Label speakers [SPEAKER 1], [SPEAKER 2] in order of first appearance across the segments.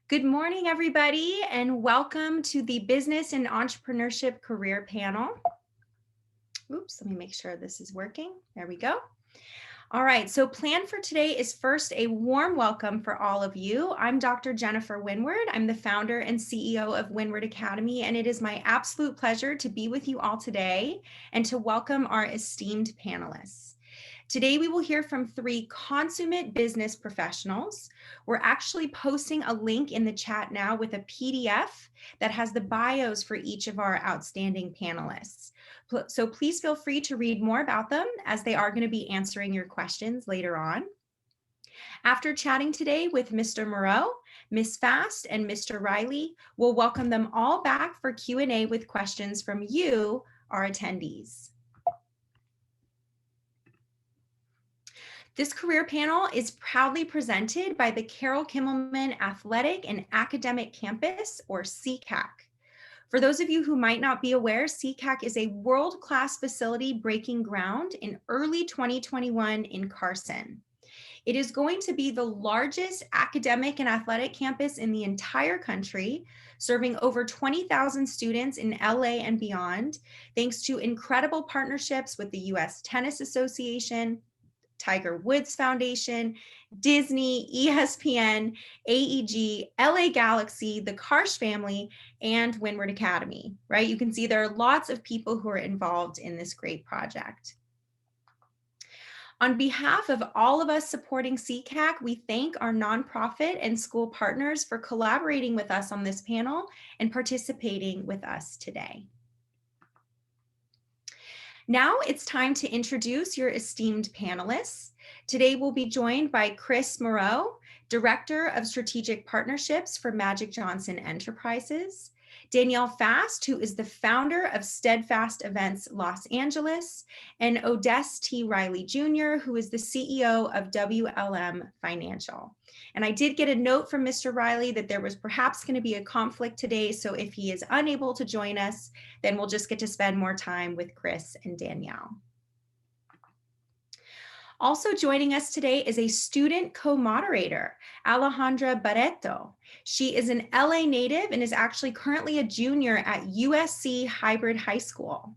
[SPEAKER 1] Good morning, everybody, and welcome to the Business and Entrepreneurship Career Panel. Oops, let me make sure this is working. There we go. All right, so plan for today is first a warm welcome for all of you. I'm Dr. Jennifer Winward. I'm the founder and CEO of Winward Academy, and it is my absolute pleasure to be with you all today and to welcome our esteemed panelists. Today, we will hear from three consummate business professionals. We're actually posting a link in the chat now with a PDF that has the bios for each of our outstanding panelists. So please feel free to read more about them as they are going to be answering your questions later on. After chatting today with Mr. Morrow, Ms. Fast, and Mr. Riley, we'll welcome them all back for Q&A with questions from you, our attendees. This career panel is proudly presented by the Carol Kimmelman Athletic and Academic Campus, or CCAC. For those of you who might not be aware, CCAC is a world-class facility breaking ground in early 2021 in Carson. It is going to be the largest academic and athletic campus in the entire country, serving over 20,000 students in LA and beyond, thanks to incredible partnerships with the U.S. Tennis Association, Tiger Woods Foundation, Disney, ESPN, AEG, LA Galaxy, the Karsh family, and Winward Academy, right? You can see there are lots of people who are involved in this great project. On behalf of all of us supporting CCAC, we thank our nonprofit and school partners for collaborating with us on this panel and participating with us today. Now it's time to introduce your esteemed panelists. Today we'll be joined by Chris Morrow, Director of Strategic Partnerships for Magic Johnson Enterprises, Danielle Fast, who is the founder of Steadfast Events Los Angeles, and Odess T. Riley Jr., who is the CEO of WLM Financial. And I did get a note from Mr. Riley that there was perhaps going to be a conflict today, so if he is unable to join us, then we'll just get to spend more time with Chris and Danielle. Also joining us today is a student co-moderator, Alejandra Barreto. She is an LA native and is actually currently a junior at USC Hybrid High School.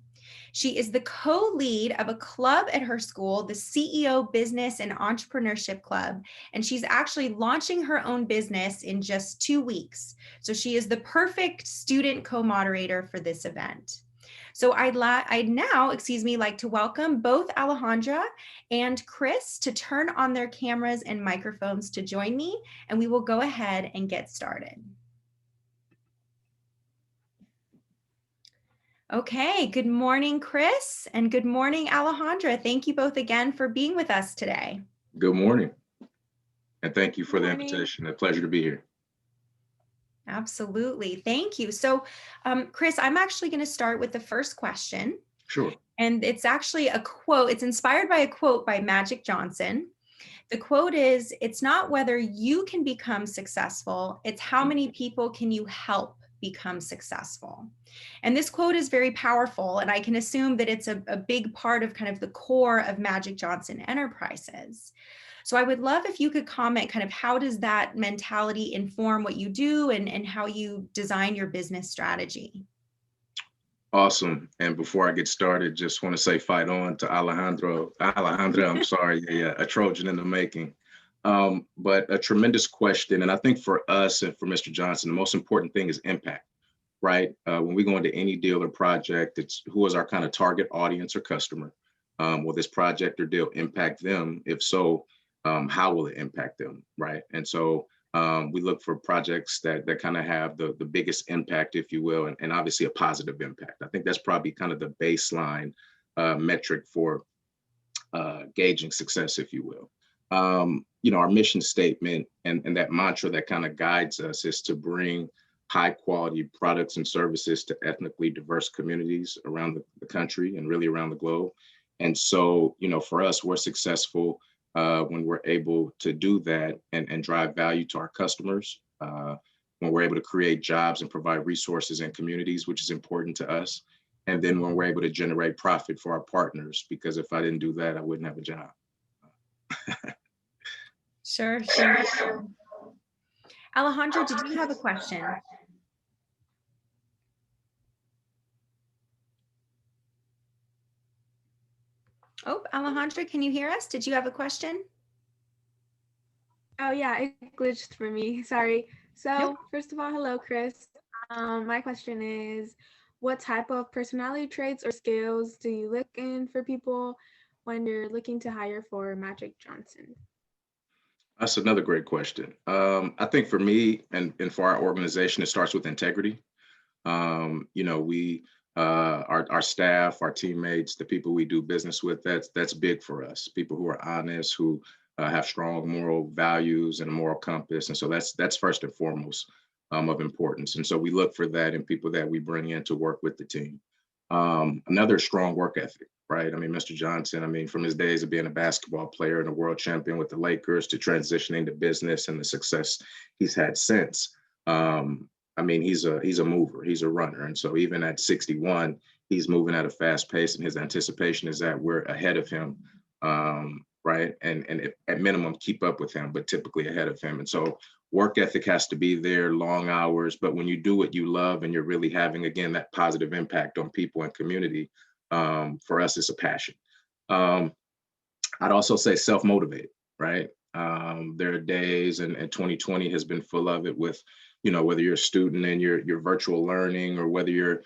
[SPEAKER 1] She is the co-lead of a club at her school, the CEO Business and Entrepreneurship Club, and she's actually launching her own business in just 2 weeks. So she is the perfect student co-moderator for this event. So I'd now like to welcome both Alejandra and Chris to turn on their cameras and microphones to join me, and we will go ahead and get started. Okay, good morning, Chris, and good morning, Alejandra. Thank you both again for being with us today.
[SPEAKER 2] Good morning, and thank you for the invitation. A pleasure to be here.
[SPEAKER 1] Absolutely. Thank you. So, Chris, I'm actually going to start with the first question.
[SPEAKER 2] Sure.
[SPEAKER 1] And it's actually a quote. It's inspired by a quote by Magic Johnson. The quote is, "It's not whether you can become successful, it's how many people can you help become successful." And this quote is very powerful, and I can assume that it's a big part of kind of the core of Magic Johnson Enterprises. So I would love if you could comment kind of how does that mentality inform what you do and how you design your business strategy?
[SPEAKER 2] Awesome. And before I get started, just want to say fight on to Alejandra, I'm sorry, a Trojan in the making. But a tremendous question. And I think for us and for Mr. Johnson, the most important thing is impact, right? When we go into any deal or project, it's who is our kind of target audience or customer? Will this project or deal impact them? If so, how will it impact them, right? And so we look for projects that kind of have the biggest impact, if you will, and obviously a positive impact. I think that's probably kind of the baseline metric for gauging success, if you will. Our mission statement and that mantra that kind of guides us is to bring high quality products and services to ethnically diverse communities around the country and really around the globe. And so, for us, we're successful when we're able to do that and drive value to our customers, when we're able to create jobs and provide resources in communities, which is important to us. And then when we're able to generate profit for our partners, because if I didn't do that, I wouldn't have a job.
[SPEAKER 1] Sure. Alejandra, did you have a question? Oh, Alejandra, can you hear us? Did you have a question?
[SPEAKER 3] Oh yeah, it glitched for me. Sorry.
[SPEAKER 1] Nope.
[SPEAKER 3] So first of all, hello, Chris. My question is, what type of personality traits or skills do you look in for people when you're looking to hire for Magic Johnson?
[SPEAKER 2] That's another great question. I think for me and for our organization, it starts with integrity. We our staff, our teammates, the people we do business with, that's big for us. People who are honest, who have strong moral values and a moral compass, and so that's first and foremost of importance. And so we look for that in people that we bring in to work with the team. Another strong work ethic, right? I mean, Mr. Johnson, I mean, from his days of being a basketball player and a world champion with the Lakers to transitioning to business and the success he's had since. I mean, he's a mover, he's a runner. And so even at 61, he's moving at a fast pace, and his anticipation is that we're ahead of him, right? And at minimum, keep up with him, but typically ahead of him. And so work ethic has to be there, long hours, but when you do what you love and you're really having, again, that positive impact on people and community, for us, it's a passion. Um, I'd also say self-motivated, right? There are days, and 2020 has been full of it with, whether you're a student and you're virtual learning, or whether you're,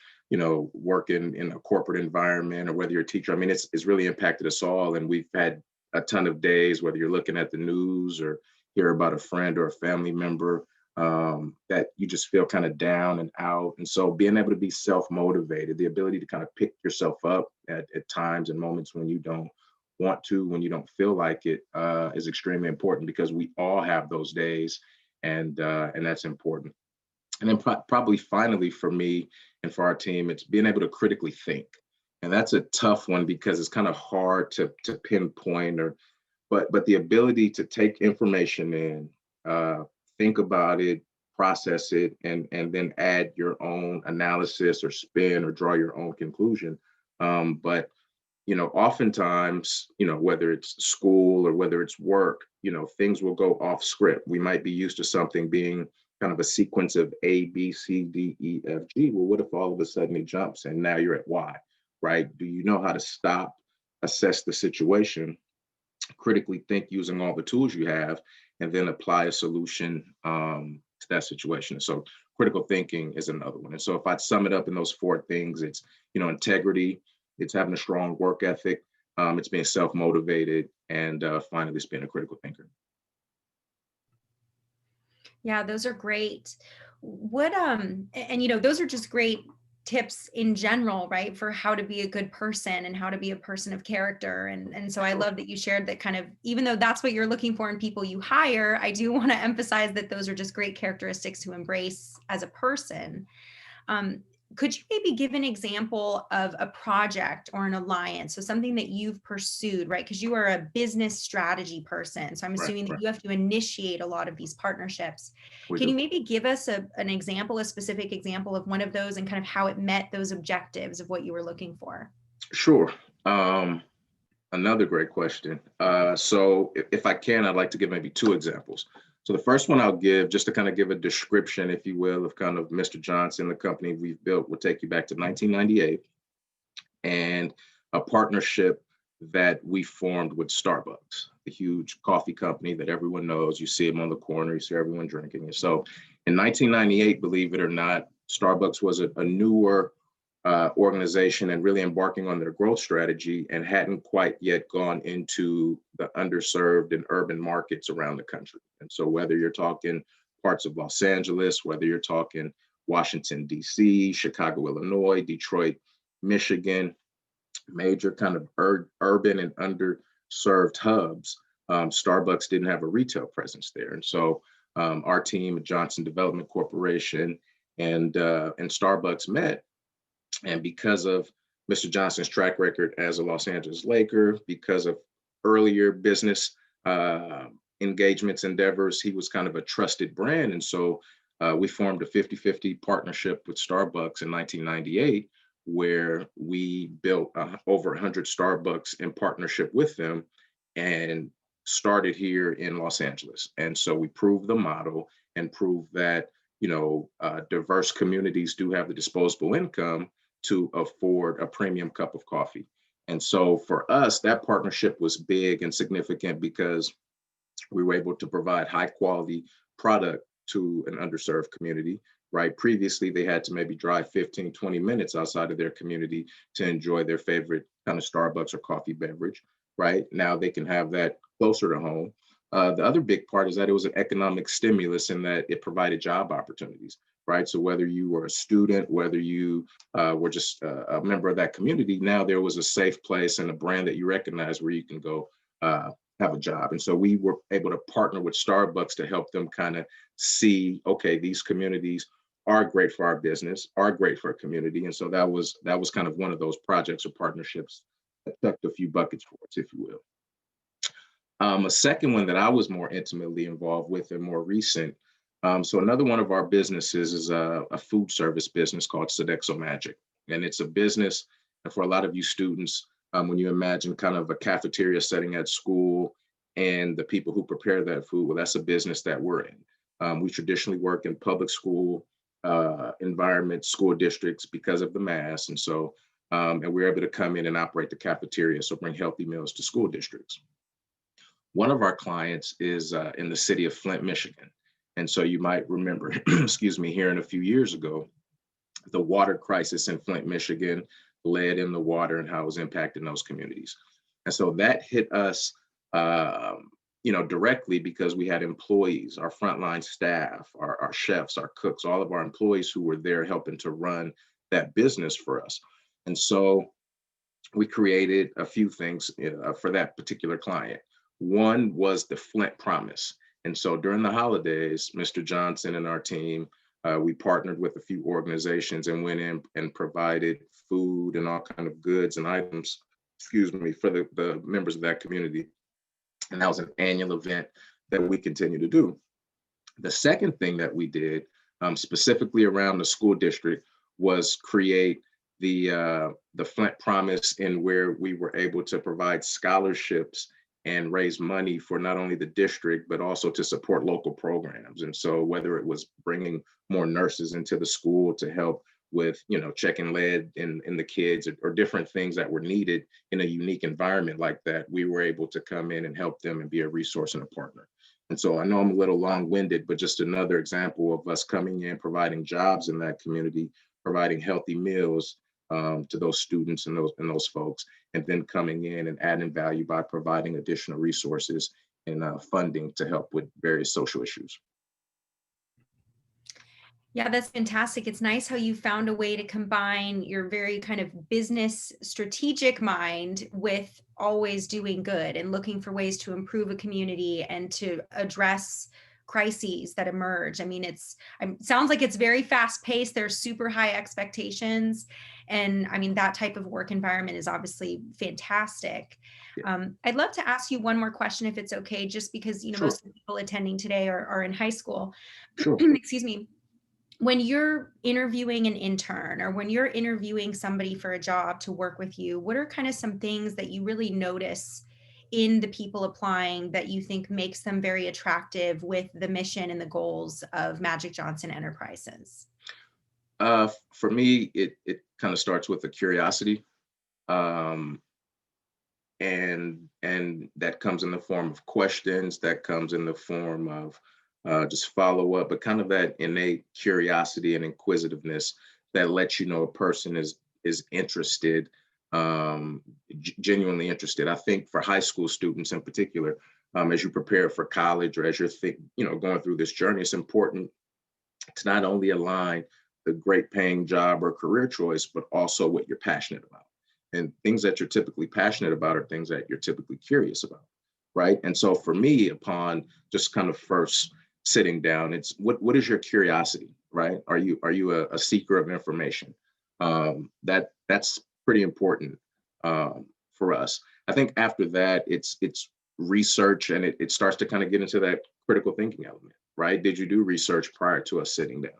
[SPEAKER 2] working in a corporate environment, or whether you're a teacher. I mean, it's really impacted us all. And we've had a ton of days, whether you're looking at the news or hear about a friend or a family member, that you just feel kind of down and out. And so being able to be self-motivated, the ability to kind of pick yourself up at times and moments when you don't want to, when you don't feel like it, is extremely important, because we all have those days, and that's important. And then probably finally for me and for our team, it's being able to critically think. And that's a tough one because it's kind of hard to pinpoint, but the ability to take information in, think about it, process it, and then add your own analysis or spin or draw your own conclusion. But oftentimes, whether it's school or whether it's work, things will go off script. We might be used to something being kind of a sequence of A, B, C, D, E, F, G. Well, what if all of a sudden it jumps and now you're at Y, right? Do you know how to stop, assess the situation, critically think using all the tools you have, and then apply a solution to that situation? So critical thinking is another one. And so if I'd sum it up in those four things, it's, integrity, it's having a strong work ethic, it's being self-motivated, and finally, it's being a critical thinker.
[SPEAKER 1] Yeah, those are great. Those are just great tips in general, right? For how to be a good person and how to be a person of character. And so I love that you shared that. Kind of, even though that's what you're looking for in people you hire, I do want to emphasize that those are just great characteristics to embrace as a person. Could you maybe give an example of a project or an alliance? So something that you've pursued, right? Because you are a business strategy person. So I'm assuming that you have to initiate a lot of these partnerships. Can you maybe give us an example, a specific example of one of those, and kind of how it met those objectives of what you were looking for?
[SPEAKER 2] Sure. Another great question. So if I can, I'd like to give maybe two examples. So the first one I'll give, just to kind of give a description, if you will, of kind of Mr. Johnson, the company we've built, will take you back to 1998, and a partnership that we formed with Starbucks, the huge coffee company that everyone knows. You see them on the corner, you see everyone drinking. And so in 1998, believe it or not, Starbucks was a newer organization and really embarking on their growth strategy, and hadn't quite yet gone into the underserved and urban markets around the country. And so whether you're talking parts of Los Angeles, whether you're talking Washington, D.C., Chicago, Illinois, Detroit, Michigan, major kind of urban and underserved hubs, Starbucks didn't have a retail presence there. And so our team at Johnson Development Corporation and Starbucks met. And because of Mr. Johnson's track record as a Los Angeles Laker, because of earlier business engagements, endeavors, he was kind of a trusted brand. And so we formed a 50-50 partnership with Starbucks in 1998, where we built over 100 Starbucks in partnership with them, and started here in Los Angeles. And so we proved the model, and prove that, diverse communities do have the disposable income to afford a premium cup of coffee. And so for us, that partnership was big and significant because we were able to provide high quality product to an underserved community, right? Previously, they had to maybe drive 15, 20 minutes outside of their community to enjoy their favorite kind of Starbucks or coffee beverage, right? Now they can have that closer to home. The other big part is that it was an economic stimulus in that it provided job opportunities, right? So whether you were a student, whether you were just a member of that community, now there was a safe place and a brand that you recognize where you can go have a job. And so we were able to partner with Starbucks to help them kind of see, okay, these communities are great for our business, are great for a community. And so that was kind of one of those projects or partnerships that checked a few buckets for us, if you will. A second one that I was more intimately involved with and more recent. So another one of our businesses is a food service business called Sodexo Magic. And it's a business, and for a lot of you students, when you imagine kind of a cafeteria setting at school and the people who prepare that food, well, that's a business that we're in. We traditionally work in public school environments, school districts because of the mass. And so, and we're able to come in and operate the cafeteria, so bring healthy meals to school districts. One of our clients is in the city of Flint, Michigan. And so you might remember, excuse me, hearing a few years ago, the water crisis in Flint, Michigan, lead in the water and how it was impacting those communities. And so that hit us, directly because we had employees, our frontline staff, our chefs, our cooks, all of our employees who were there helping to run that business for us. And so we created a few things for that particular client. One was the Flint Promise. And so during the holidays, Mr. Johnson and our team, we partnered with a few organizations and went in and provided food and all kind of goods and items, for the members of that community. And that was an annual event that we continue to do. The second thing that we did, specifically around the school district, was create the Flint Promise, in where we were able to provide scholarships and raise money for not only the district, but also to support local programs. And so whether it was bringing more nurses into the school to help with, checking lead in the kids, or different things that were needed in a unique environment like that, we were able to come in and help them and be a resource and a partner. And so I know I'm a little long-winded, but just another example of us coming in, providing jobs in that community, providing healthy meals to those students and those folks, and then coming in and adding value by providing additional resources and funding to help with various social issues.
[SPEAKER 1] Yeah, that's fantastic. It's nice how you found a way to combine your very kind of business strategic mind with always doing good and looking for ways to improve a community and to address crises that emerge. I mean, it sounds like it's very fast paced. There's super high expectations. And I mean, that type of work environment is obviously fantastic.
[SPEAKER 2] Yeah.
[SPEAKER 1] I'd love to ask you one more question, if it's okay, just because,
[SPEAKER 2] Sure.
[SPEAKER 1] most of the people attending today are in high school.
[SPEAKER 2] Sure.
[SPEAKER 1] Excuse me. When you're interviewing an intern, or when you're interviewing somebody for a job to work with you, what are kind of some things that you really notice in the people applying that you think makes them very attractive with the mission and the goals of Magic Johnson Enterprises?
[SPEAKER 2] For me, it kind of starts with a curiosity. And that comes in the form of questions, that comes in the form of just follow up, but kind of that innate curiosity and inquisitiveness that lets you know a person is interested, genuinely interested. I think for high school students in particular, as you prepare for college, or as you're going through this journey, it's important to not only align the great paying job or career choice, but also what you're passionate about. And things that you're typically passionate about are things that you're typically curious about, right? And so for me, upon just kind of first sitting down, it's what is your curiosity, right? Are you a seeker of information? That's pretty important for us. I think after that, it's research, and it starts to kind of get into that critical thinking element, right? Did you do research prior to us sitting down?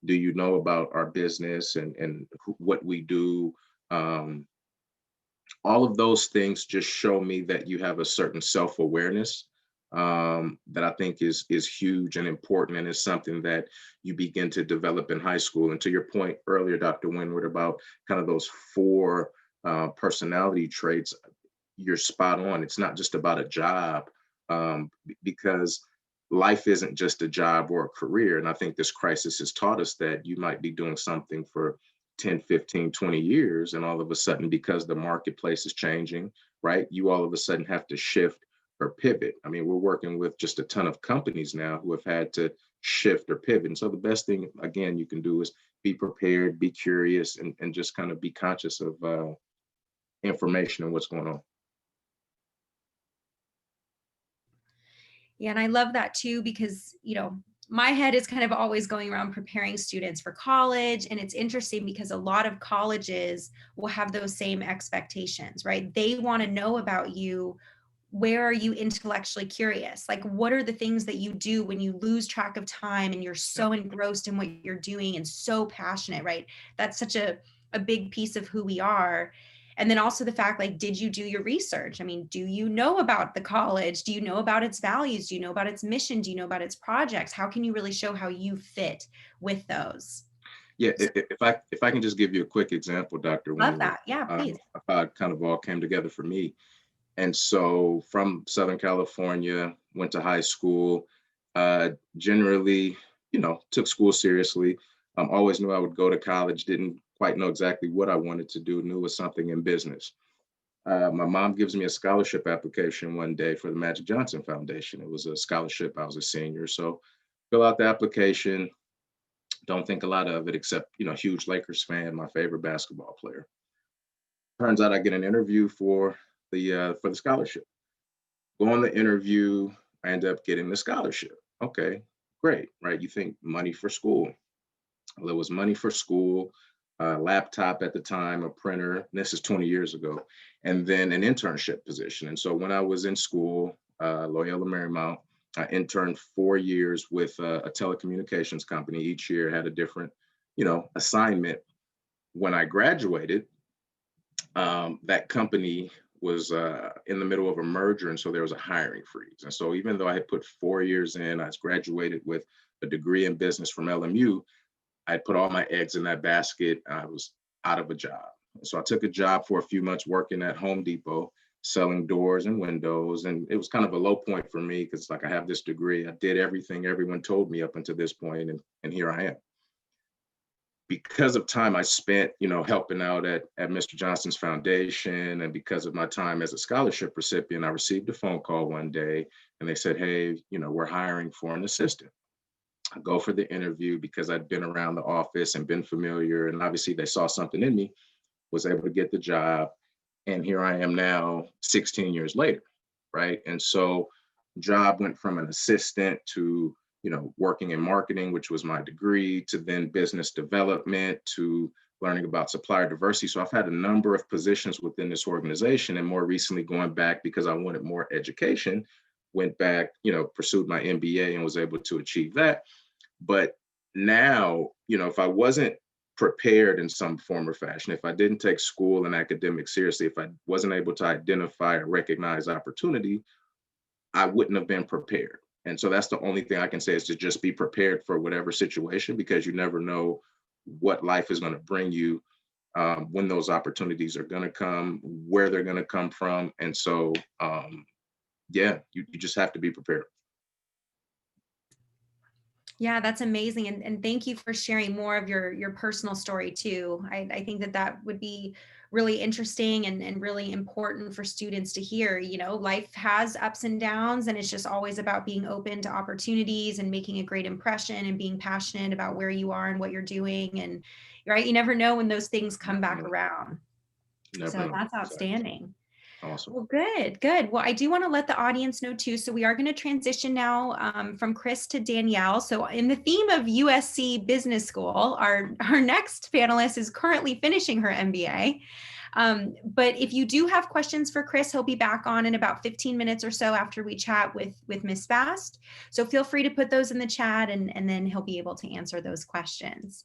[SPEAKER 2] Do you know about our business and what we do? All of those things just show me that you have a certain self-awareness that I think is huge and important, and is something that you begin to develop in high school. And to your point earlier, Dr. Winward, about kind of those four personality traits, you're spot on. It's not just about a job, because life isn't just a job or a career. And I think this crisis has taught us that you might be doing something for 10, 15, 20 years, and all of a sudden, because the marketplace is changing, right, you all of a sudden have to shift or pivot. I mean, we're working with just a ton of companies now who have had to shift or pivot. And so the best thing, again, you can do is be prepared, be curious, and just kind of be conscious of information and what's going on.
[SPEAKER 1] Yeah, and I love that too, because, my head is kind of always going around preparing students for college. And it's interesting because a lot of colleges will have those same expectations, right? They want to know about you. Where are you intellectually curious? Like, what are the things that you do when you lose track of time and you're so engrossed in what you're doing and so passionate, right? That's such a big piece of who we are. And then also the fact, like, did you do your research? I mean, do you know about the college? Do you know about its values? Do you know about its mission? Do you know about its projects? How can you really show how you fit with those?
[SPEAKER 2] Yeah, if I can just give you a quick example, Dr.
[SPEAKER 1] Love
[SPEAKER 2] Winwood,
[SPEAKER 1] that. Yeah, please.
[SPEAKER 2] of how it kind of all came together for me. And so from Southern California, went to high school, generally, took school seriously. Always knew I would go to college, didn't quite know exactly what I wanted to do, knew it was something in business. My mom gives me a scholarship application one day for the Magic Johnson Foundation. It was a scholarship. I was a senior. So fill out the application. Don't think a lot of it, except, huge Lakers fan, my favorite basketball player. Turns out I get an interview for the scholarship. Go on the interview, I end up getting the scholarship. Okay, great, right? You think money for school. Well, it was money for school, a laptop at the time, a printer. This is 20 years ago, and then an internship position. And so when I was in school, Loyola Marymount, I interned 4 years with a telecommunications company. Each year had a different, assignment. When I graduated, that company was in the middle of a merger, and so there was a hiring freeze. And so even though I had put 4 years in, I was graduated with a degree in business from LMU, I had put all my eggs in that basket. I was out of a job. So I took a job for a few months working at Home Depot, selling doors and windows. And it was kind of a low point for me because, like, I have this degree. I did everything everyone told me up until this point, and here I am. Because of time I spent, helping out at Mr. Johnson's foundation, and because of my time as a scholarship recipient, I received a phone call one day, and they said, "Hey, we're hiring for an assistant." I go for the interview because I'd been around the office and been familiar, and obviously they saw something in me, was able to get the job, and here I am now 16 years later, right? And so job went from an assistant to working in marketing, which was my degree, to then business development, to learning about supplier diversity. So I've had a number of positions within this organization, and more recently going back because I wanted more education, went back, pursued my MBA and was able to achieve that. But now, if I wasn't prepared in some form or fashion, if I didn't take school and academics seriously, if I wasn't able to identify or recognize opportunity, I wouldn't have been prepared. And so that's the only thing I can say, is to just be prepared for whatever situation, because you never know what life is going to bring you, when those opportunities are going to come, where they're going to come from. And so, yeah, you just have to be prepared.
[SPEAKER 1] Yeah, that's amazing. And thank you for sharing more of your personal story too. I think that would be really interesting and really important for students to hear. Life has ups and downs, and it's just always about being open to opportunities and making a great impression and being passionate about where you are and what you're doing. And right, you never know when those things come back around.
[SPEAKER 2] Never
[SPEAKER 1] So
[SPEAKER 2] know.
[SPEAKER 1] that's outstanding.
[SPEAKER 2] Awesome.
[SPEAKER 1] Well, good. Well, I do want to let the audience know too. So we are going to transition now from Chris to Danielle. So in the theme of USC Business School, our next panelist is currently finishing her MBA. But if you do have questions for Chris, he'll be back on in about 15 minutes or so after we chat with Ms. Fast. So feel free to put those in the chat, and then he'll be able to answer those questions.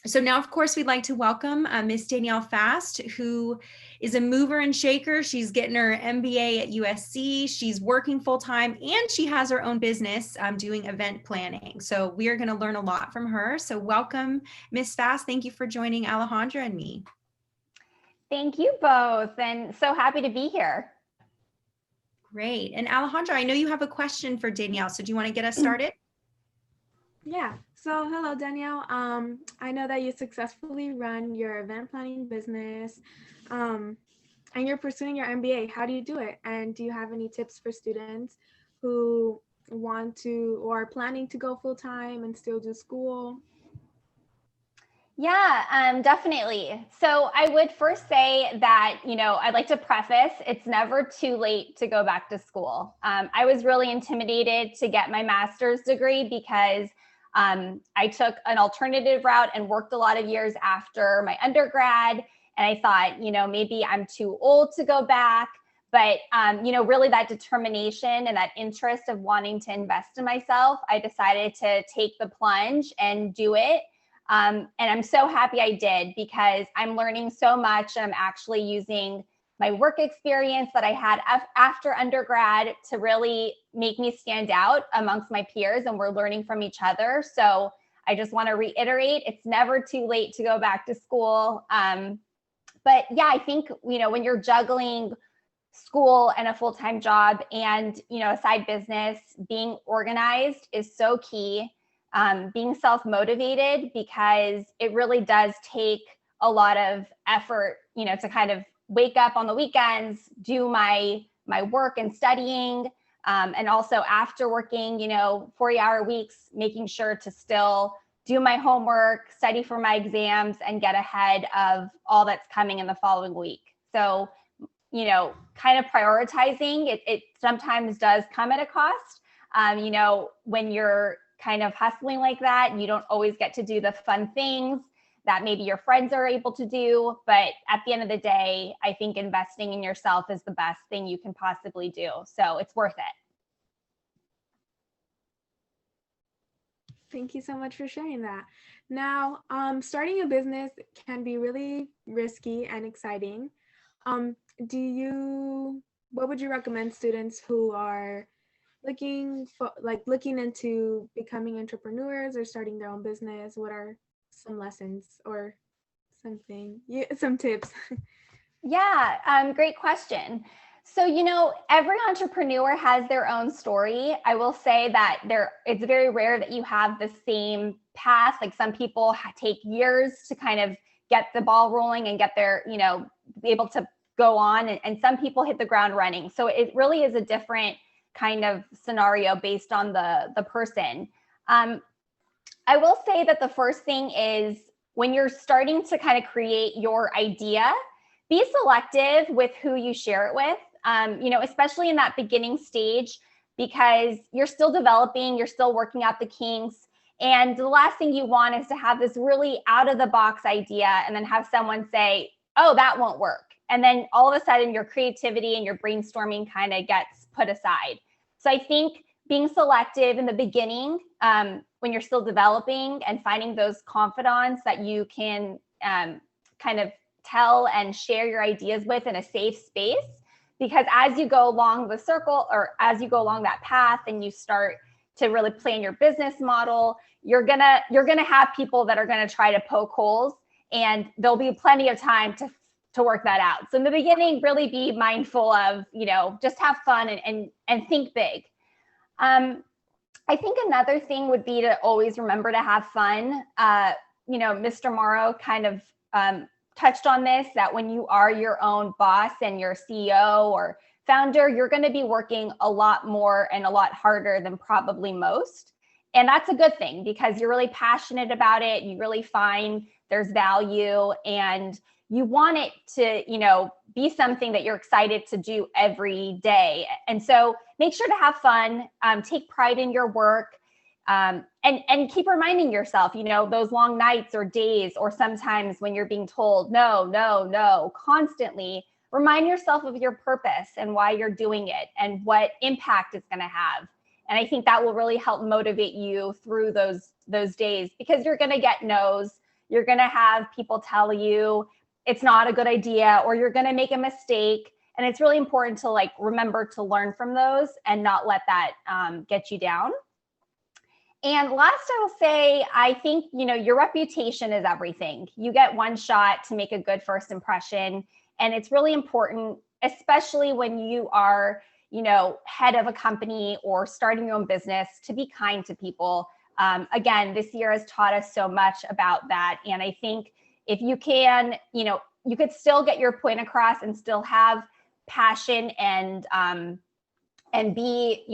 [SPEAKER 1] So now, of course, we'd like to welcome Miss Danielle Fast, who is a mover and shaker. She's getting her MBA at USC. She's working full time, and she has her own business doing event planning. So we are going to learn a lot from her. So welcome, Miss Fast. Thank you for joining Alejandra and me.
[SPEAKER 4] Thank you both, and so happy to be here.
[SPEAKER 1] Great. And Alejandra, I know you have a question for Danielle. So do you want to get us started?
[SPEAKER 3] Yeah. So hello, Danielle. I know that you successfully run your event planning business, and you're pursuing your MBA. How do you do it? And do you have any tips for students who want to or are planning to go full time and still do school?
[SPEAKER 4] Yeah, definitely. So I would first say that, I'd like to preface, it's never too late to go back to school. I was really intimidated to get my master's degree because I took an alternative route and worked a lot of years after my undergrad. And I thought, maybe I'm too old to go back. But, really that determination and that interest of wanting to invest in myself, I decided to take the plunge and do it. And I'm so happy I did because I'm learning so much. I'm actually using my work experience that I had after undergrad to really make me stand out amongst my peers, and we're learning from each other. So I just want to reiterate, it's never too late to go back to school. But yeah, I think, when you're juggling school and a full-time job and, a side business, being organized is so key. Being self-motivated, because it really does take a lot of effort, to kind of wake up on the weekends, do my work and studying, and also after working, 40-hour weeks, making sure to still do my homework, study for my exams, and get ahead of all that's coming in the following week. So, kind of prioritizing, it sometimes does come at a cost. When you're kind of hustling like that, you don't always get to do the fun things that maybe your friends are able to do. But at the end of the day, I think investing in yourself is the best thing you can possibly do. So it's worth it.
[SPEAKER 3] Thank you so much for sharing that. Now, starting a business can be really risky and exciting. What would you recommend students who are looking into becoming entrepreneurs or starting their own business? What are some lessons or some tips?
[SPEAKER 4] Yeah, great question. So, every entrepreneur has their own story. I will say that it's very rare that you have the same path. Like some people take years to kind of get the ball rolling and get their, be able to go on. And some people hit the ground running. So it really is a different kind of scenario based on the person. I will say that the first thing is when you're starting to kind of create your idea, be selective with who you share it with, especially in that beginning stage, because you're still developing, you're still working out the kinks. And the last thing you want is to have this really out of the box idea and then have someone say, oh, that won't work. And then all of a sudden your creativity and your brainstorming kind of gets put aside. So I think being selective in the beginning, when you're still developing, and finding those confidants that you can kind of tell and share your ideas with in a safe space. Because as you go along the circle, or as you go along that path and you start to really plan your business model, you're gonna have people that are gonna try to poke holes, and there'll be plenty of time to work that out. So in the beginning, really be mindful of, just have fun and think big. I think another thing would be to always remember to have fun. Mr. Morrow kind of touched on this, that when you are your own boss and your CEO or founder, you're going to be working a lot more and a lot harder than probably most. And that's a good thing because you're really passionate about it. You really find there's value and you want it to, be something that you're excited to do every day. And so make sure to have fun, take pride in your work, and keep reminding yourself, those long nights or days, or sometimes when you're being told, no, constantly remind yourself of your purpose and why you're doing it and what impact it's going to have. And I think that will really help motivate you through those days, because you're going to get no's. You're going to have people tell you it's not a good idea, or you're going to make a mistake. And it's really important to like remember to learn from those and not let that get you down. And last, I will say, I think, your reputation is everything. You get one shot to make a good first impression. And it's really important, especially when you are, head of a company or starting your own business, to be kind to people. Again, this year has taught us so much about that. And I think if you can, you could still get your point across and still have passion and be,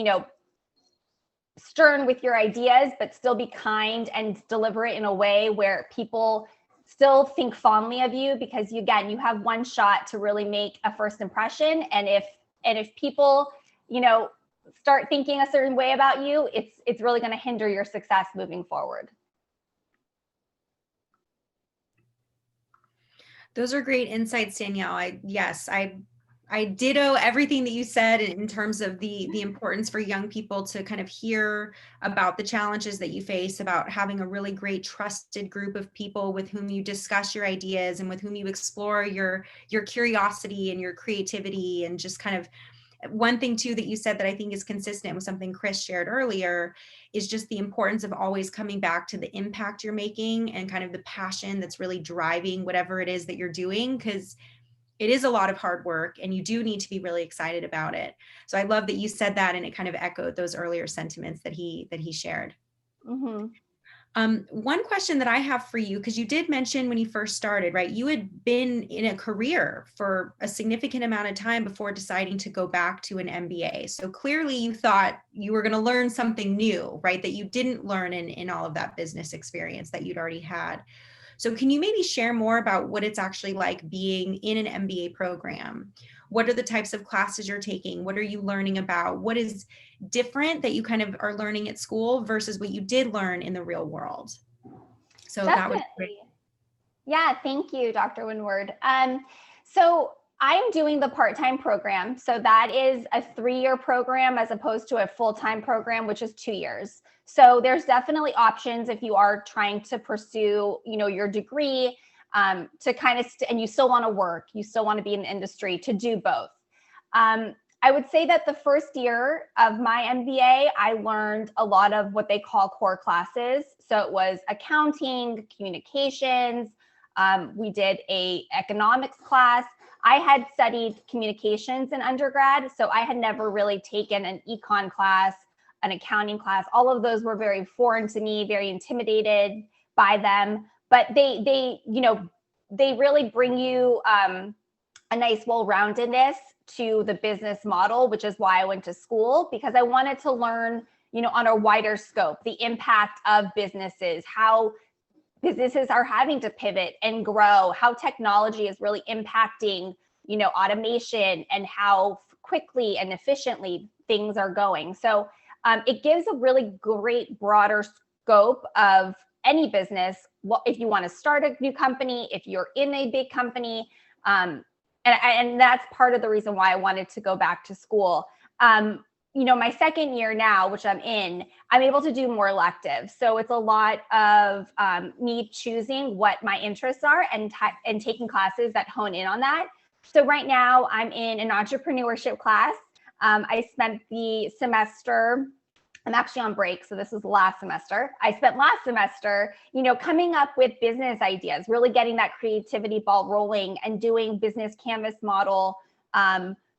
[SPEAKER 4] stern with your ideas, but still be kind and deliver it in a way where people still think fondly of you, because you have one shot to really make a first impression. And if people, start thinking a certain way about you, it's really going to hinder your success moving forward.
[SPEAKER 1] Those are great insights, Danielle. I ditto everything that you said in terms of the importance for young people to kind of hear about the challenges that you face, about having a really great trusted group of people with whom you discuss your ideas and with whom you explore your curiosity and your creativity. And just kind of one thing too that you said that I think is consistent with something Chris shared earlier is just the importance of always coming back to the impact you're making and kind of the passion that's really driving whatever it is that you're doing, because it is a lot of hard work and you do need to be really excited about it. So I love that you said that, and it kind of echoed those earlier sentiments that he shared.
[SPEAKER 4] Mm-hmm.
[SPEAKER 1] One question that I have for you, because you did mention when you first started, right, you had been in a career for a significant amount of time before deciding to go back to an MBA. So clearly you thought you were going to learn something new, right, that you didn't learn in all of that business experience that you'd already had. So can you maybe share more about what it's actually like being in an MBA program? What are the types of classes you're taking? What are you learning about? What is different that you kind of are learning at school versus what you did learn in the real world? So
[SPEAKER 4] Definitely.
[SPEAKER 1] that would be great.
[SPEAKER 4] Yeah, thank you, Dr. Winward. So I'm doing the part-time program. So that is a 3-year program as opposed to a full-time program, which is 2 years. So there's definitely options if you are trying to pursue, your degree, to kind of, and you still want to work, you still want to be in the industry, to do both. I would say that the first year of my MBA, I learned a lot of what they call core classes. So it was accounting, communications. We did a economics class. I had studied communications in undergrad, so I had never really taken an econ class, an accounting class. All of those were very foreign to me, very intimidated by them. But they really bring you a nice well-roundedness to the business model, which is why I went to school, because I wanted to learn, on a wider scope, the impact of businesses, how businesses are having to pivot and grow, how technology is really impacting, automation, and how quickly and efficiently things are going. So it gives a really great broader scope of any business. If you want to start a new company, if you're in a big company, and that's part of the reason why I wanted to go back to school. My second year now, which I'm in, I'm able to do more electives. So it's a lot of me choosing what my interests are and taking classes that hone in on that. So right now I'm in an entrepreneurship class. I spent the semester, I'm actually on break, so this is last semester. I spent last semester, coming up with business ideas, really getting that creativity ball rolling and doing business canvas model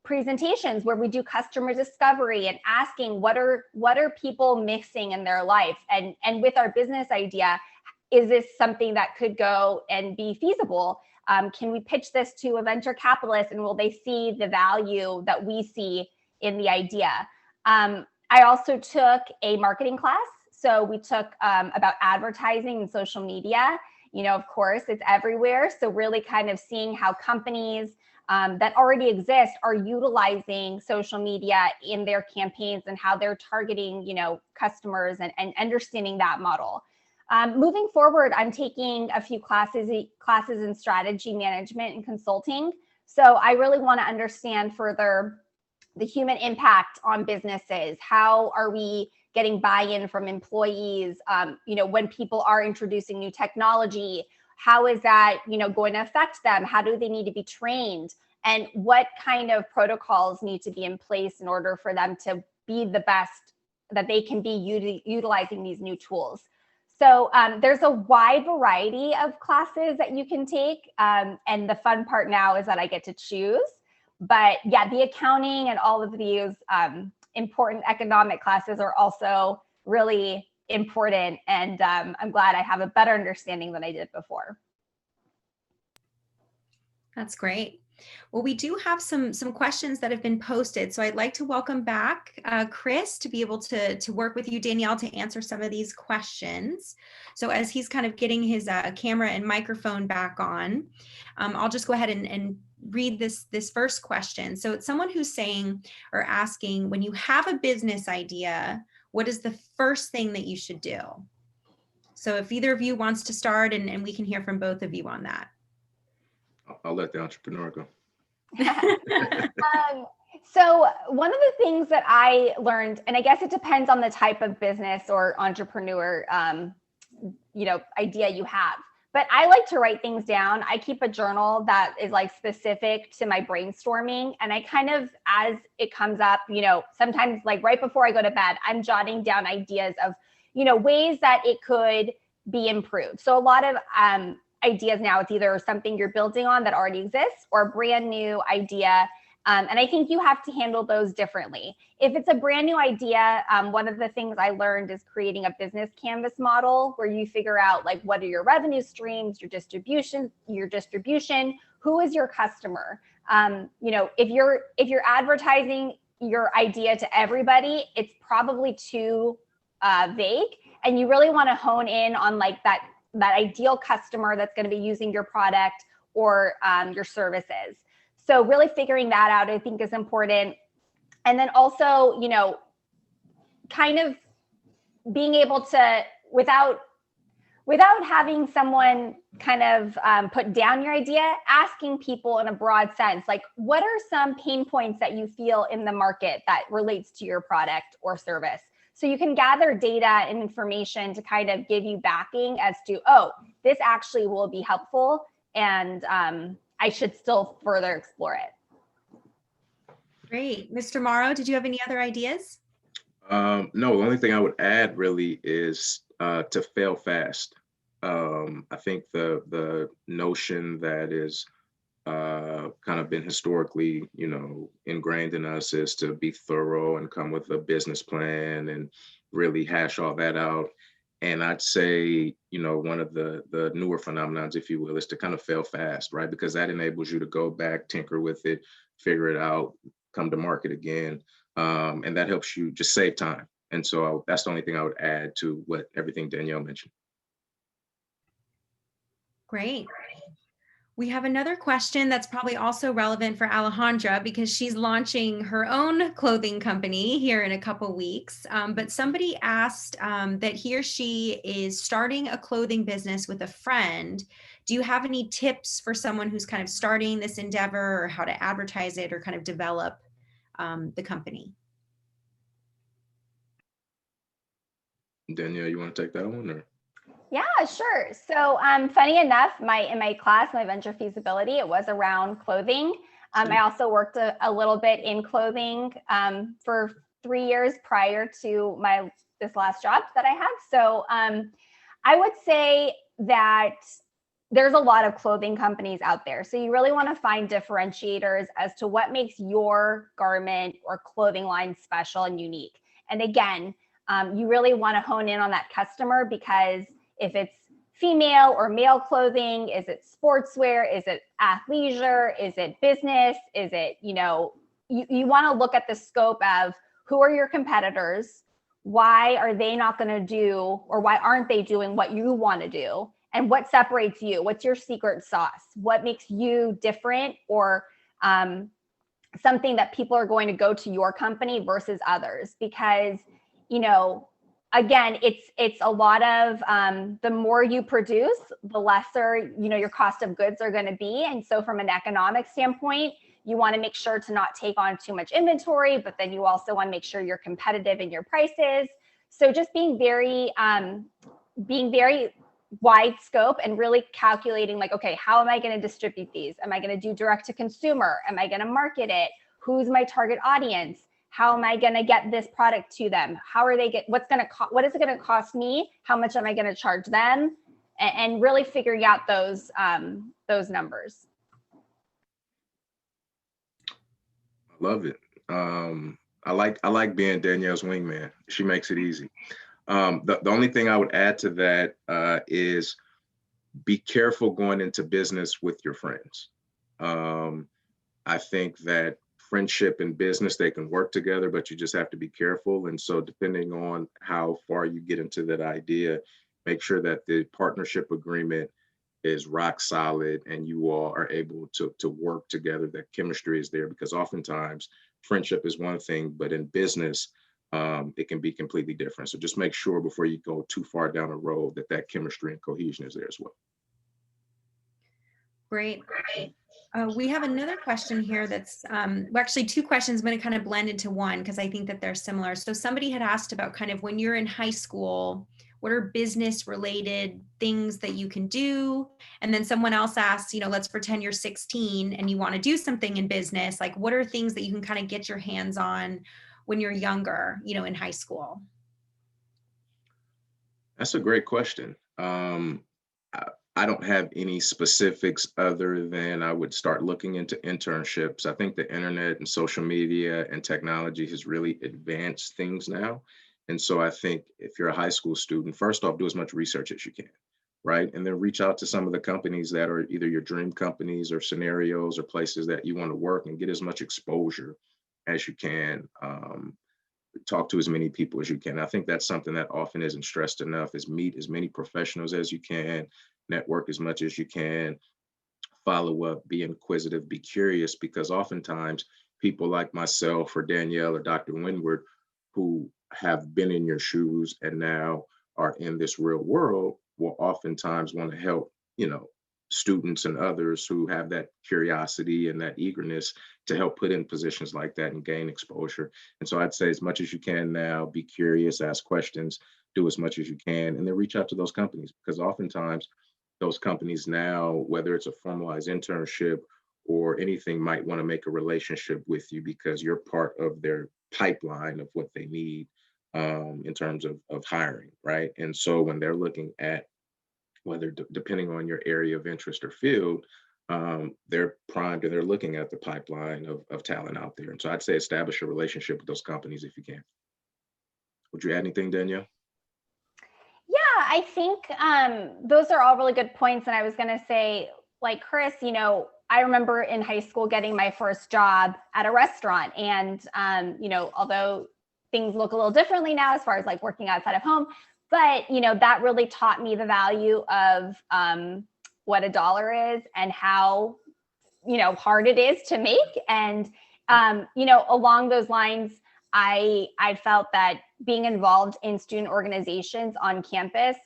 [SPEAKER 4] presentations where we do customer discovery and asking what are people missing in their life, and with our business idea, is this something that could go and be feasible? Can we pitch this to a venture capitalist, and will they see the value that we see in the idea? I also took a marketing class. So we took about advertising and social media. Of course, it's everywhere. So really kind of seeing how companies that already exist are utilizing social media in their campaigns and how they're targeting, customers and understanding that model. Moving forward, I'm taking a few classes in strategy management and consulting. So I really want to understand further the human impact on businesses. How are we getting buy-in from employees? When people are introducing new technology, how is that, going to affect them? How do they need to be trained? And what kind of protocols need to be in place in order for them to be the best that they can be utilizing these new tools? So there's a wide variety of classes that you can take. And the fun part now is that I get to choose. But yeah, the accounting and all of these important economic classes are also really important. And I'm glad I have a better understanding than I did before.
[SPEAKER 1] That's great. Well, we do have some questions that have been posted. So I'd like to welcome back Chris to be able to work with you, Danielle, to answer some of these questions. So as he's kind of getting his camera and microphone back on, I'll just go ahead and read this first question. So it's someone who's saying or asking, when you have a business idea, what is the first thing that you should do? So if either of you wants to start, and we can hear from both of you on that.
[SPEAKER 2] I'll let the entrepreneur go.
[SPEAKER 4] So one of the things that I learned, and I guess it depends on the type of business or entrepreneur, idea you have, but I like to write things down. I keep a journal that is like specific to my brainstorming. And I kind of, as it comes up, sometimes like right before I go to bed, I'm jotting down ideas of, ways that it could be improved. So a lot of, ideas now, it's either something you're building on that already exists or a brand new idea. And I think you have to handle those differently. If it's a brand new idea, one of the things I learned is creating a business canvas model where you figure out like, what are your revenue streams, your distribution, who is your customer? If you're advertising your idea to everybody, it's probably too vague. And you really want to hone in on like that ideal customer that's going to be using your product or your services. So really figuring that out, I think, is important. And then also, kind of being able to, without having someone kind of put down your idea, asking people in a broad sense, like, what are some pain points that you feel in the market that relates to your product or service? So you can gather data and information to kind of give you backing as to, oh, this actually will be helpful, and I should still further explore it.
[SPEAKER 1] Great. Mr. Morrow, did you have any other ideas?
[SPEAKER 2] No, the only thing I would add really is to fail fast. I think the notion that is kind of been historically, ingrained in us is to be thorough and come with a business plan and really hash all that out. And I'd say, one of the newer phenomenons, if you will, is to kind of fail fast, right? Because that enables you to go back, tinker with it, figure it out, come to market again. And that helps you just save time. And so that's the only thing I would add to everything Danielle mentioned.
[SPEAKER 1] Great. We have another question that's probably also relevant for Alejandra because she's launching her own clothing company here in a couple weeks. But somebody asked that he or she is starting a clothing business with a friend. Do you have any tips for someone who's kind of starting this endeavor, or how to advertise it or kind of develop the company?
[SPEAKER 2] Danielle, you want to take that one, or?
[SPEAKER 4] Yeah, sure. So funny enough, in my class, my venture feasibility, it was around clothing. I also worked a little bit in clothing for 3 years prior to this last job that I had. So I would say that there's a lot of clothing companies out there. So you really want to find differentiators as to what makes your garment or clothing line special and unique. And again, you really want to hone in on that customer, because if it's female or male clothing, is it sportswear? Is it athleisure? Is it business? Is it, you want to look at the scope of who are your competitors? Why are they not going to do, or why aren't they doing what you want to do? And what separates you? What's your secret sauce? What makes you different, or something that people are going to go to your company versus others? Because, again, it's a lot of the more you produce, the lesser, your cost of goods are going to be. And so from an economic standpoint, you want to make sure to not take on too much inventory, but then you also want to make sure you're competitive in your prices. So just being very wide scope and really calculating like, okay, how am I going to distribute these? Am I going to do direct to consumer? Am I going to market it? Who's my target audience? How am I going to get this product to them? How are they what is it going to cost me? How much am I going to charge them? And really figuring out those numbers.
[SPEAKER 2] I love it. I like being Danielle's wingman. She makes it easy. The only thing I would add to that is be careful going into business with your friends. I think that friendship and business, they can work together, but you just have to be careful. And so depending on how far you get into that idea, make sure that the partnership agreement is rock solid and you all are able to work together, that chemistry is there, because oftentimes friendship is one thing, but in business, it can be completely different. So just make sure before you go too far down the road that chemistry and cohesion is there as well.
[SPEAKER 1] Great. We have another question here that's well, actually two questions. I'm going to kind of blend into one because I think that they're similar. So somebody had asked about kind of when you're in high school, what are business related things that you can do? And then someone else asked, let's pretend you're 16 and you want to do something in business. Like, what are things that you can kind of get your hands on when you're younger, in high school?
[SPEAKER 2] That's a great question. I don't have any specifics other than I would start looking into internships. I think the internet and social media and technology has really advanced things now. And so I think if you're a high school student, first off, do as much research as you can, right? And then reach out to some of the companies that are either your dream companies or scenarios or places that you want to work, and get as much exposure as you can. Talk to as many people as you can. I think that's something that often isn't stressed enough, is meet as many professionals as you can, network as much as you can, follow up, be inquisitive, be curious, because oftentimes people like myself or Danielle or Dr. Winward, who have been in your shoes and now are in this real world, will oftentimes want to help, students and others who have that curiosity and that eagerness to help put in positions like that and gain exposure. And so I'd say as much as you can now, be curious, ask questions, do as much as you can, and then reach out to those companies, because oftentimes those companies now, whether it's a formalized internship or anything, might want to make a relationship with you because you're part of their pipeline of what they need in terms of hiring, right? And so when they're looking at whether depending on your area of interest or field, they're primed and they're looking at the pipeline of talent out there. And so I'd say establish a relationship with those companies if you can. Would you add anything, Danielle?
[SPEAKER 4] Yeah, I think those are all really good points. And I was going to say, like Chris, I remember in high school getting my first job at a restaurant. And, although things look a little differently now as far as like working outside of home, but, that really taught me the value of what a dollar is and how, hard it is to make. And, along those lines, I felt that being involved in student organizations on campus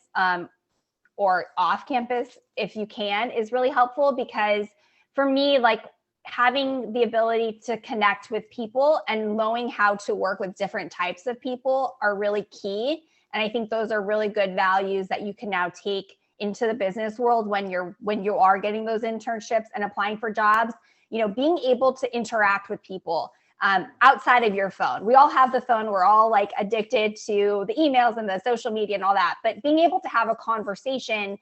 [SPEAKER 4] or off campus, if you can, is really helpful, because for me, like having the ability to connect with people and knowing how to work with different types of people are really key. And I think those are really good values that you can now take into the business world when you are getting those internships and applying for jobs. Being able to interact with people outside of your phone. We all have the phone. We're all like addicted to the emails and the social media and all that. But being able to have a conversation,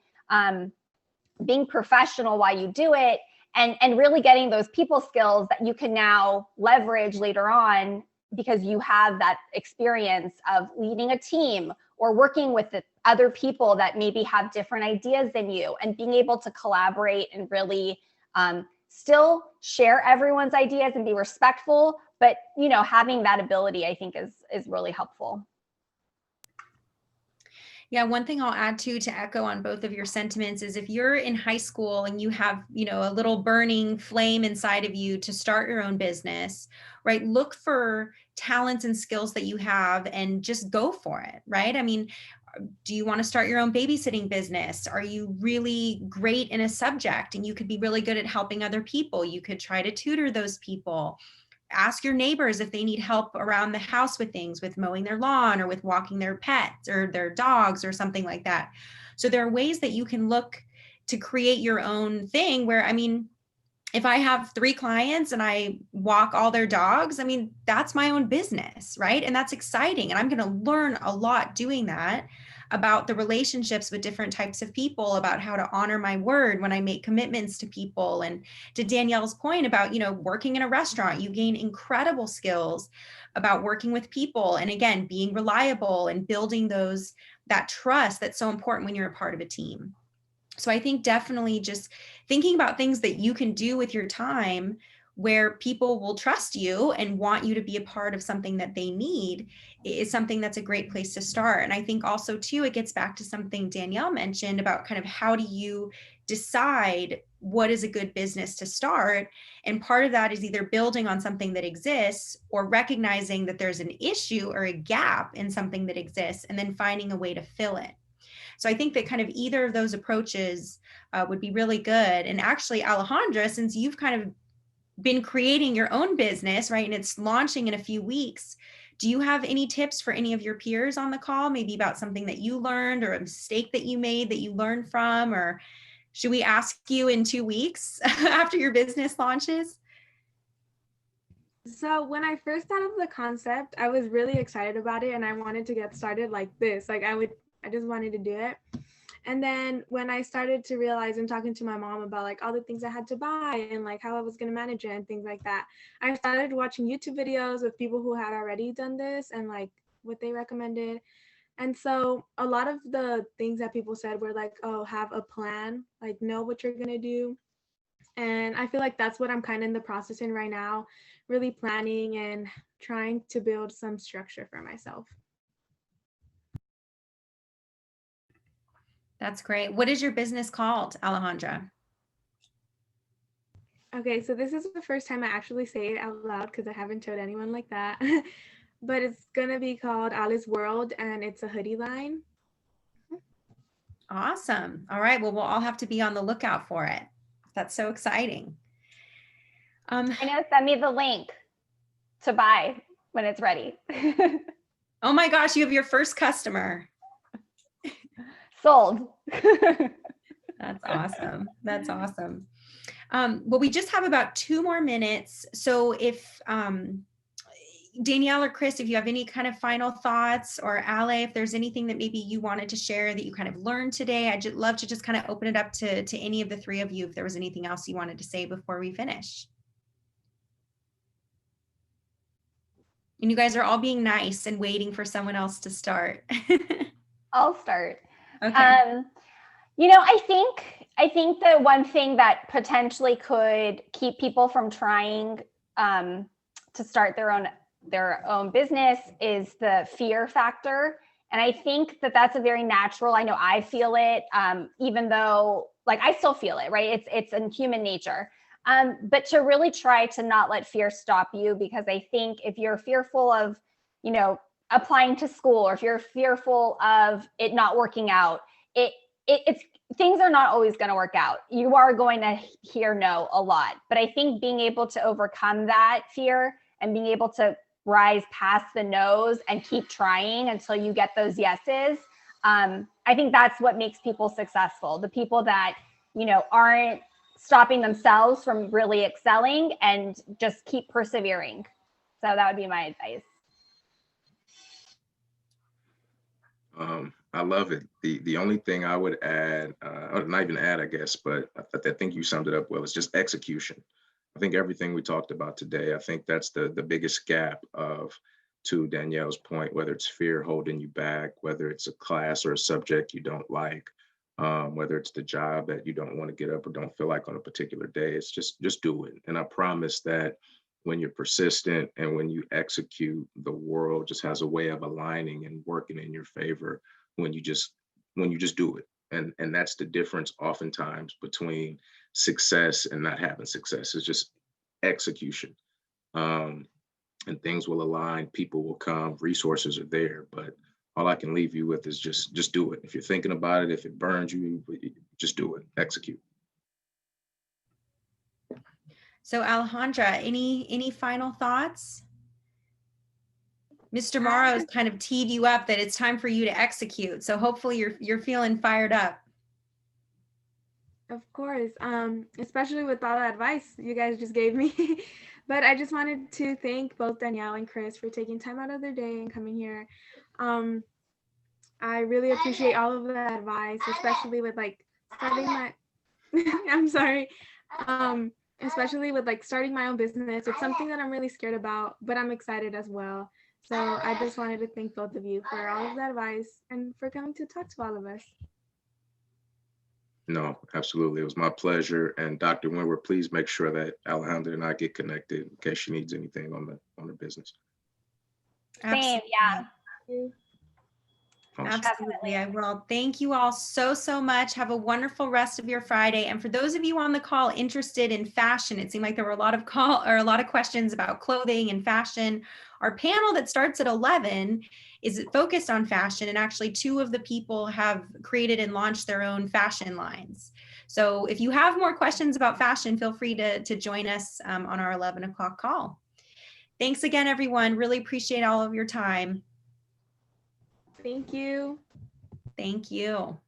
[SPEAKER 4] being professional while you do it, and really getting those people skills that you can now leverage later on, because you have that experience of leading a team or working with the other people that maybe have different ideas than you, and being able to collaborate and really still share everyone's ideas and be respectful, but having that ability, I think is really helpful.
[SPEAKER 1] Yeah, one thing I'll add to echo on both of your sentiments is if you're in high school and you have, a little burning flame inside of you to start your own business, right? Look for talents and skills that you have and just go for it, right? I mean, do you want to start your own babysitting business? Are you really great in a subject and you could be really good at helping other people? You could try to tutor those people. ask your neighbors if they need help around the house with things, with mowing their lawn or with walking their pets or their dogs or something like that. So there are ways that you can look to create your own thing where, I mean, if I have 3 clients and I walk all their dogs, I mean, that's my own business, right? And that's exciting. And I'm going to learn a lot doing that about the relationships with different types of people, about how to honor my word when I make commitments to people. And to Danielle's point about, working in a restaurant, you gain incredible skills about working with people. And again, being reliable and building that trust that's so important when you're a part of a team. So I think definitely just thinking about things that you can do with your time where people will trust you and want you to be a part of something that they need is something that's a great place to start. And I think also too, it gets back to something Danielle mentioned about kind of how do you decide what is a good business to start? And part of that is either building on something that exists or recognizing that there's an issue or a gap in something that exists and then finding a way to fill it. So I think that kind of either of those approaches would be really good. And actually, Alejandra, since you've kind of been creating your own business, right, and it's launching in a few weeks, do you have any tips for any of your peers on the call, maybe about something that you learned or a mistake that you made that you learned from? Or should we ask you in 2 weeks after your business launches?
[SPEAKER 3] So when I first thought of the concept, I was really excited about it and I wanted to get started like this. I just wanted to do it. And then when I started to realize and talking to my mom about like all the things I had to buy and like how I was going to manage it and things like that, I started watching YouTube videos of people who had already done this and like what they recommended. And so a lot of the things that people said were like, oh, have a plan, like know what you're going to do. And I feel like that's what I'm kind of in the process in right now, really planning and trying to build some structure for myself.
[SPEAKER 1] That's great. What is your business called, Alejandra?
[SPEAKER 3] Okay, so this is the first time I actually say it out loud because I haven't told anyone like that. But it's gonna be called Alice World and it's a hoodie line.
[SPEAKER 1] Awesome. All right. Well, we'll all have to be on the lookout for it. That's so exciting.
[SPEAKER 4] I know, send me the link to buy when it's ready.
[SPEAKER 1] Oh my gosh, you have your first customer.
[SPEAKER 4] Sold.
[SPEAKER 1] That's awesome. That's awesome. Well, we just have about 2 more minutes. So if Danielle or Chris, if you have any kind of final thoughts, or Ale, if there's anything that maybe you wanted to share that you kind of learned today, I'd love to just kind of open it up to any of the 3 of you if there was anything else you wanted to say before we finish. And you guys are all being nice and waiting for someone else to start.
[SPEAKER 4] I'll start.
[SPEAKER 1] Okay.
[SPEAKER 4] I think the one thing that potentially could keep people from trying to start their own business is the fear factor. And I think that that's a very natural, I know I feel it, even though like I still feel it, right? It's in human nature. But to really try to not let fear stop you, because I think if you're fearful of, applying to school, or if you're fearful of it not working out, it's things are not always going to work out. You are going to hear no a lot. But I think being able to overcome that fear and being able to rise past the no's and keep trying until you get those yeses, I think that's what makes people successful. The people that, aren't stopping themselves from really excelling and just keep persevering. So that would be my advice.
[SPEAKER 2] I love it. The only thing I would add, or not even add, I guess, but I think you summed it up well, is just execution. I think everything we talked about today, I think that's the biggest gap to Danielle's point, whether it's fear holding you back, whether it's a class or a subject you don't like, whether it's the job that you don't want to get up or don't feel like on a particular day. It's just do it. And I promise that when you're persistent and when you execute, the world just has a way of aligning and working in your favor when you just do it. And that's the difference oftentimes between success and not having success. It's just execution. And things will align, people will come, resources are there, but all I can leave you with is just do it. If you're thinking about it, if it burns you, just do it, execute.
[SPEAKER 1] So Alejandra, any final thoughts? Mr. Morrow's kind of teed you up that it's time for you to execute. So hopefully you're feeling fired up.
[SPEAKER 3] Of course, especially with all the advice you guys just gave me. But I just wanted to thank both Danielle and Chris for taking time out of their day and coming here. I really appreciate all of the advice, especially with like starting my, I'm sorry, especially with like starting my own business. It's something that I'm really scared about, but I'm excited as well. So I just wanted to thank both of you for all of the advice and for coming to talk to all of us.
[SPEAKER 2] No, absolutely. It was my pleasure. And Dr. Winward, please make sure that Alejandra and I get connected in case she needs anything on the business.
[SPEAKER 4] Same, yeah.
[SPEAKER 2] Awesome.
[SPEAKER 1] Absolutely, I will. Thank you all so much. Have a wonderful rest of your Friday. And for those of you on the call interested in fashion, it seemed like there were a lot of questions about clothing and fashion. Our panel that starts at 11 is focused on fashion, and actually 2 of the people have created and launched their own fashion lines. So if you have more questions about fashion, feel free to join us on our 11 o'clock call. Thanks again, everyone. Really appreciate all of your time.
[SPEAKER 3] Thank you.
[SPEAKER 1] Thank you.